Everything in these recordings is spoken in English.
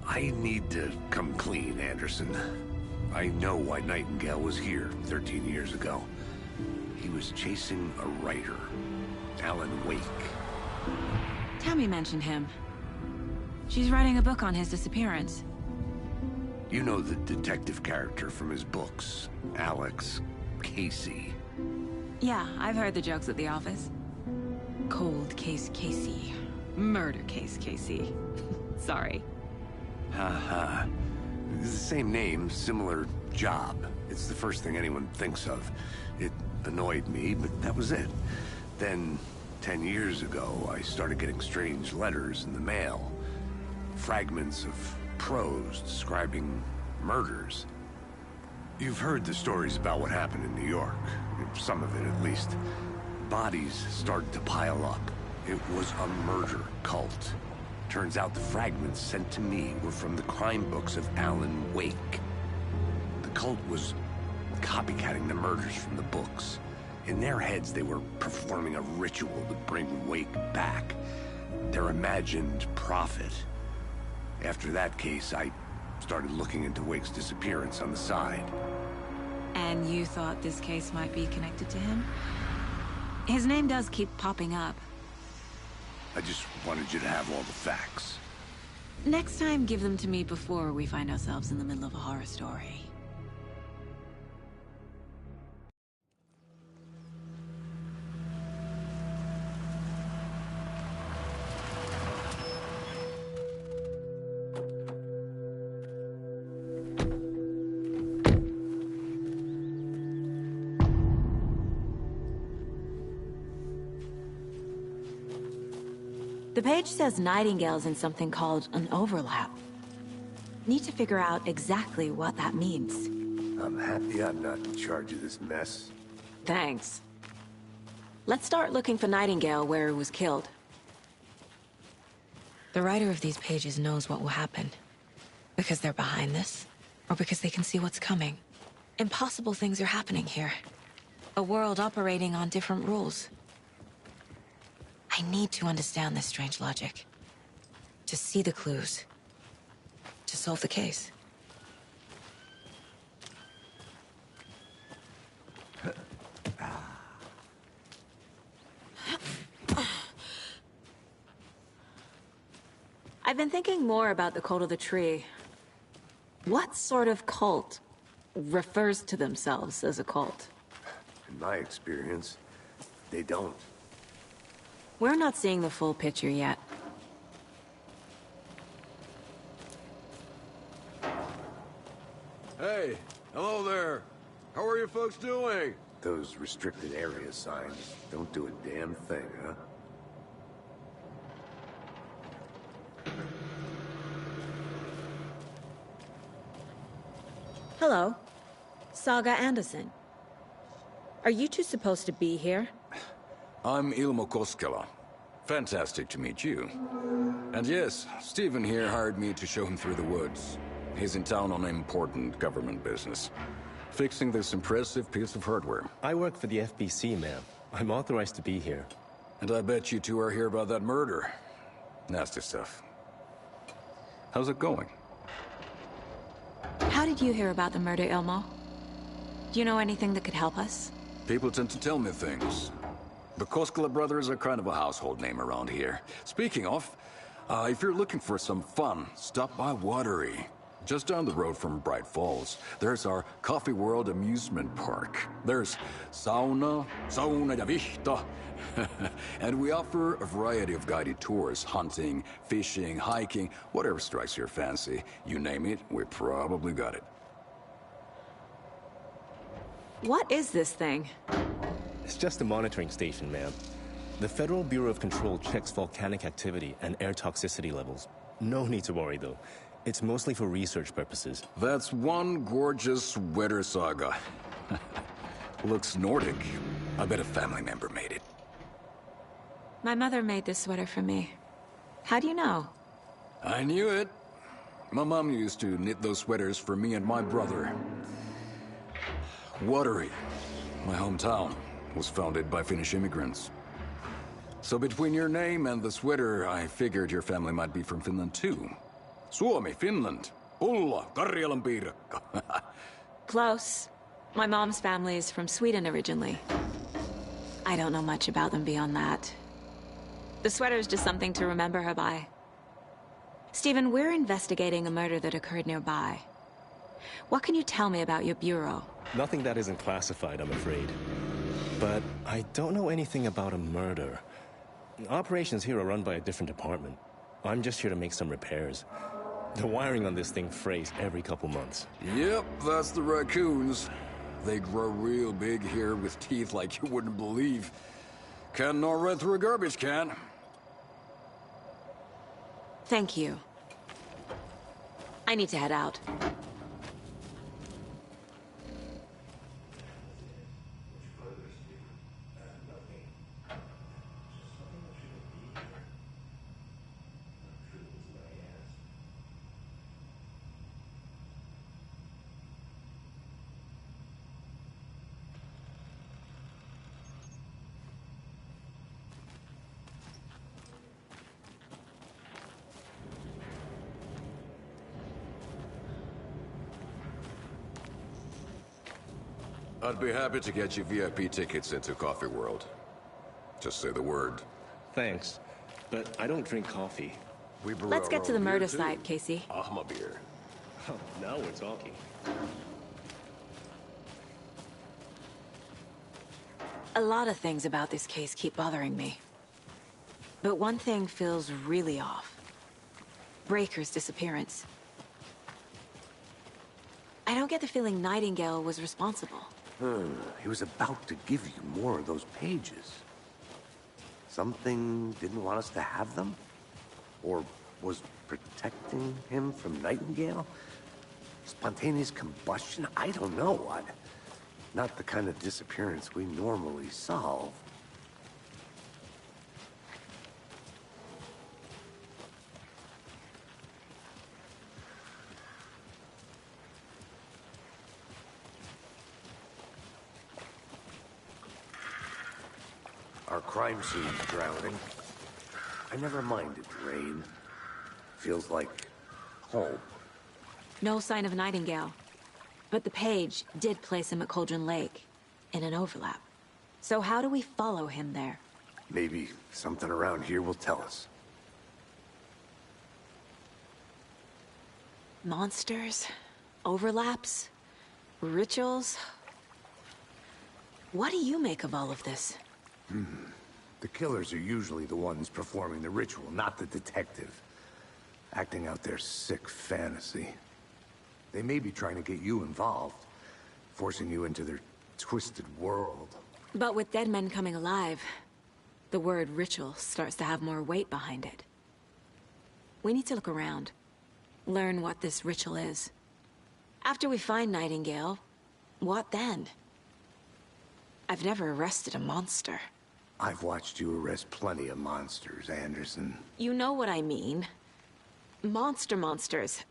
I need to come clean, Anderson. I know why Nightingale was here 13 years ago. He was chasing a writer, Alan Wake. Tammy mentioned him. She's writing a book on his disappearance. You know the detective character from his books, Alex Casey. Yeah, I've heard the jokes at the office. Cold case Casey. Murder case Casey. Sorry. Haha. It's the same name, similar job. It's the first thing anyone thinks of. It annoyed me, but that was it. Then, 10 years ago, I started getting strange letters in the mail. Fragments of prose describing murders. You've heard the stories about what happened in New York. Some of it, at least. Bodies started to pile up. It was a murder cult. Turns out the fragments sent to me were from the crime books of Alan Wake. The cult was copycatting the murders from the books. In their heads, they were performing a ritual to bring Wake back. Their imagined prophet. After that case, I started looking into Wake's disappearance on the side. And you thought this case might be connected to him? His name does keep popping up. I just wanted you to have all the facts. Next time, give them to me before we find ourselves in the middle of a horror story. The page says Nightingale's in something called an overlap. Need to figure out exactly what that means. I'm happy I'm not in charge of this mess. Thanks. Let's start looking for Nightingale where he was killed. The writer of these pages knows what will happen. Because they're behind this, or because they can see what's coming. Impossible things are happening here. A world operating on different rules. I need to understand this strange logic. To see the clues. To solve the case. I've been thinking more about the Cult of the Tree. What sort of cult refers to themselves as a cult? In my experience, they don't. We're not seeing the full picture yet. Hey, hello there. How are you folks doing? Those restricted area signs don't do a damn thing, huh? Hello. Saga Anderson. Are you two supposed to be here? I'm Ilmo Koskela. Fantastic to meet you. And yes, Stephen here hired me to show him through the woods. He's in town on important government business. Fixing this impressive piece of hardware. I work for the FBC, ma'am. I'm authorized to be here. And I bet you two are here about that murder. Nasty stuff. How's it going? How did you hear about the murder, Ilmo? Do you know anything that could help us? People tend to tell me things. The Koskela brothers are kind of a household name around here. Speaking of, if you're looking for some fun, stop by Watery. Just down the road from Bright Falls, there's our Coffee World amusement park. There's sauna ja vihto. And we offer a variety of guided tours, hunting, fishing, hiking, whatever strikes your fancy. You name it, we probably got it. What is this thing? It's just a monitoring station, ma'am. The Federal Bureau of Control checks volcanic activity and air toxicity levels. No need to worry, though. It's mostly for research purposes. That's one gorgeous weather saga. Looks Nordic. I bet a family member made it. My mother made this sweater for me. How do you know? I knew it. My mom used to knit those sweaters for me and my brother. Watery, my hometown, was founded by Finnish immigrants. So between your name and the sweater, I figured your family might be from Finland too. Suomi, Finland. Pulla, Karjalan piirakka. Close. My mom's family is from Sweden originally. I don't know much about them beyond that. The sweater's just something to remember her by. Stephen, we're investigating a murder that occurred nearby. What can you tell me about your bureau? Nothing that isn't classified, I'm afraid. But I don't know anything about a murder. Operations here are run by a different department. I'm just here to make some repairs. The wiring on this thing frays every couple months. Yep, that's the raccoons. They grow real big here with teeth like you wouldn't believe. Can't gnaw right through a garbage can. Thank you. I need to head out. I'd be happy to get you VIP tickets into Coffee World. Just say the word. Thanks, but I don't drink coffee. We brew Let's our get to the own beer, murder too. site, Casey. Ahma beer. Oh, now we're talking. A lot of things about this case keep bothering me. But one thing feels really off. Breaker's disappearance. I don't get the feeling Nightingale was responsible. He was about to give you more of those pages. Something didn't want us to have them? Or was protecting him from Nightingale? Spontaneous combustion? I don't know. Not the kind of disappearance we normally solve. Our crime scene's drowning. I never minded rain. Feels like home. No sign of Nightingale. But the page did place him at Cauldron Lake, in an overlap. So how do we follow him there? Maybe something around here will tell us. Monsters? Overlaps? Rituals? What do you make of all of this? The killers are usually the ones performing the ritual, not the detective. Acting out their sick fantasy. They may be trying to get you involved, forcing you into their twisted world. But with dead men coming alive, the word ritual starts to have more weight behind it. We need to look around. Learn what this ritual is. After we find Nightingale, what then? I've never arrested a monster. I've watched you arrest plenty of monsters, Anderson. You know what I mean. Monsters.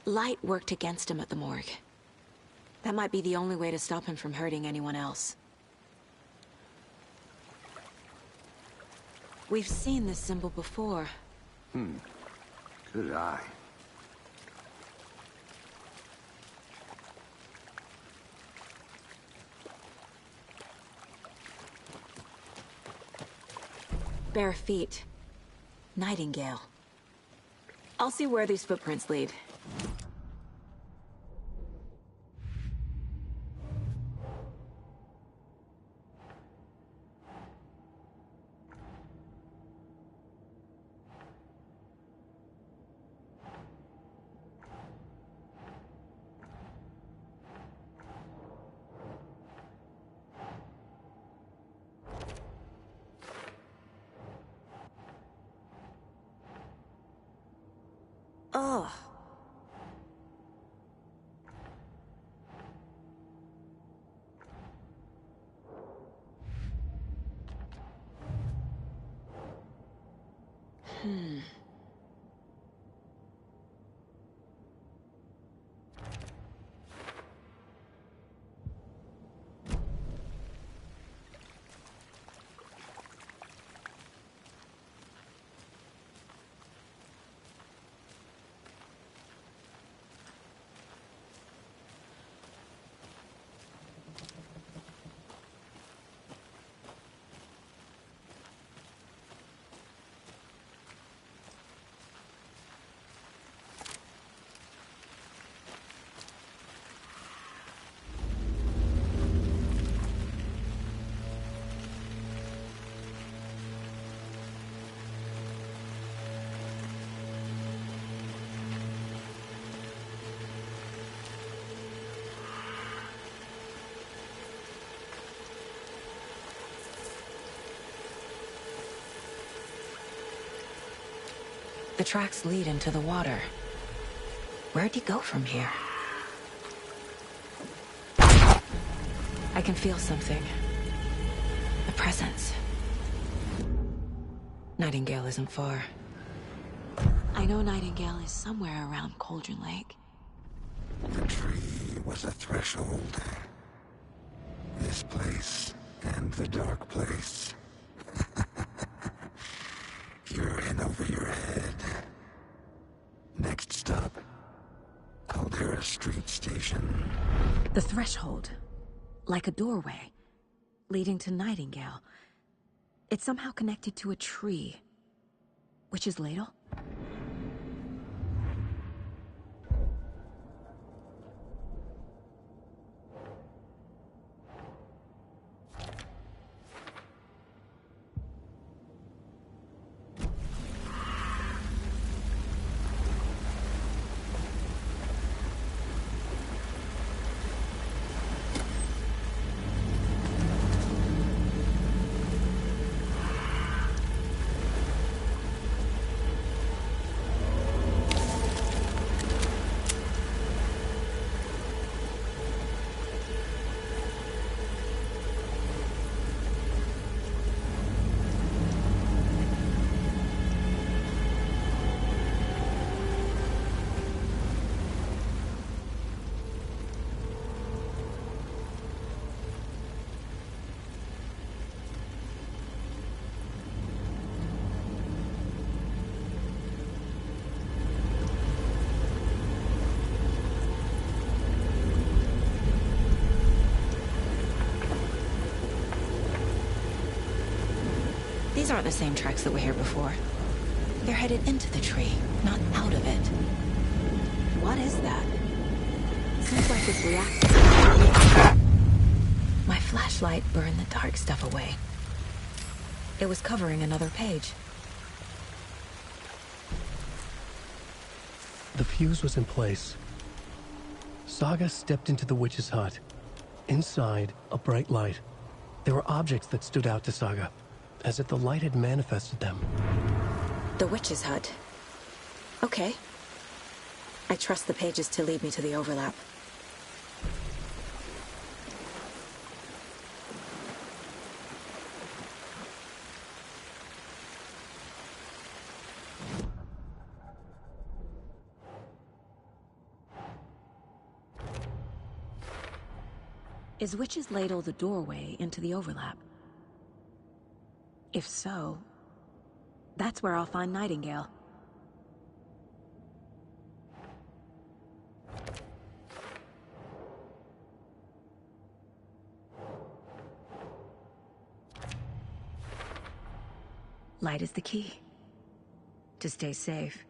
Light worked against him at the morgue. That might be the only way to stop him from hurting anyone else. We've seen this symbol before. Good eye. Bare feet. Nightingale. I'll see where these footprints lead. Ugh. The tracks lead into the water. Where'd he go from here? I can feel something. A presence. Nightingale isn't far. I know Nightingale is somewhere around Cauldron Lake. The tree was a threshold. This place and the dark place. You're in over your head. Next stop, Caldera Street Station. The threshold. Like a doorway. Leading to Nightingale. It's somehow connected to a tree. Witch's Ladle? These aren't the same tracks that were here before. They're headed into the tree, not out of it. What is that? Seems like it's reacting. My flashlight burned the dark stuff away. It was covering another page. The fuse was in place. Saga stepped into the witch's hut. Inside, a bright light. There were objects that stood out to Saga, as if the light had manifested them. The witch's hut. Okay. I trust the pages to lead me to the overlap. Is Witch's Ladle the doorway into the overlap? If so, that's where I'll find Nightingale. Light is the key. To stay safe.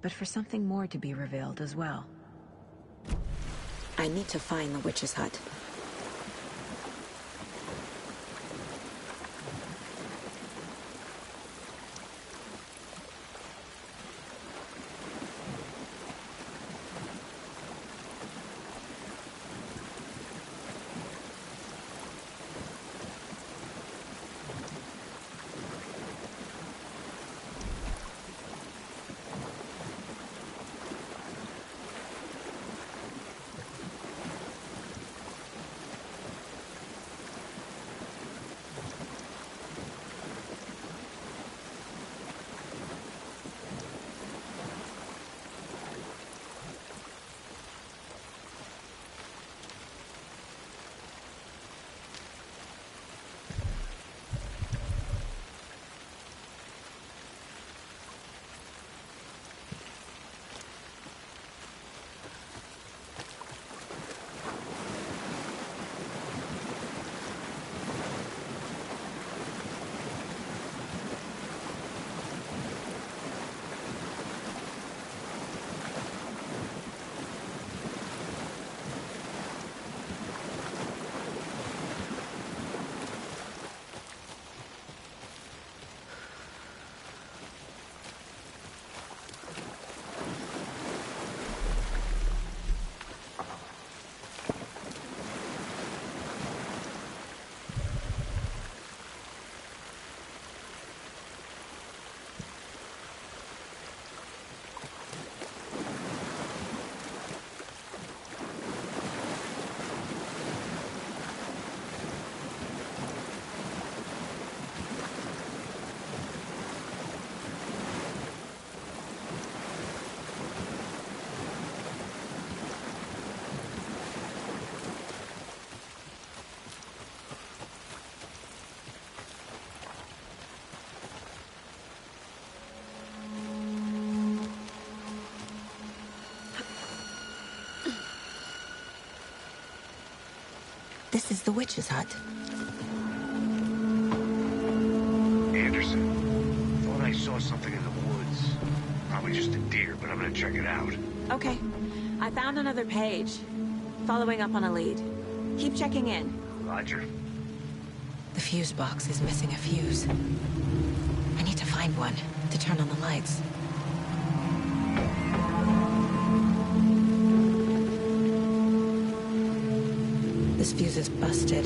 But for something more to be revealed as well. I need to find the witch's hut. This is the witch's hut. Anderson, thought I saw something in the woods. Probably just a deer, but I'm gonna check it out. Okay. I found another page. Following up on a lead. Keep checking in. Roger. The fuse box is missing a fuse. I need to find one to turn on the lights. This fuse is busted.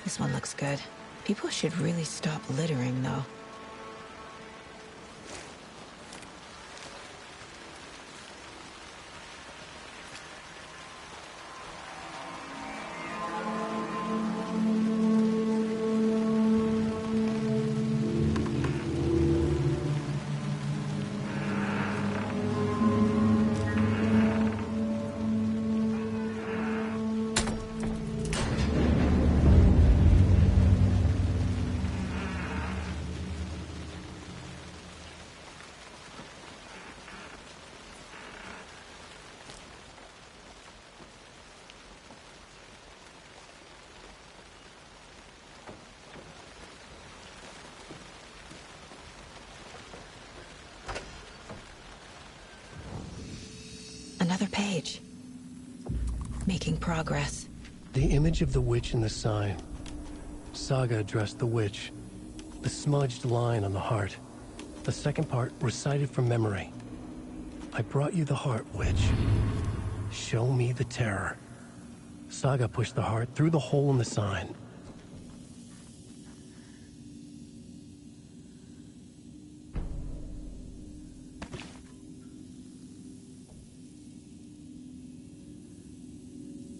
This one looks good. People should really stop littering, though. Another page. Making progress. The image of the witch in the sign. Saga addressed the witch. The smudged line on the heart. The second part recited from memory. I brought you the heart, witch. Show me the terror. Saga pushed the heart through the hole in the sign.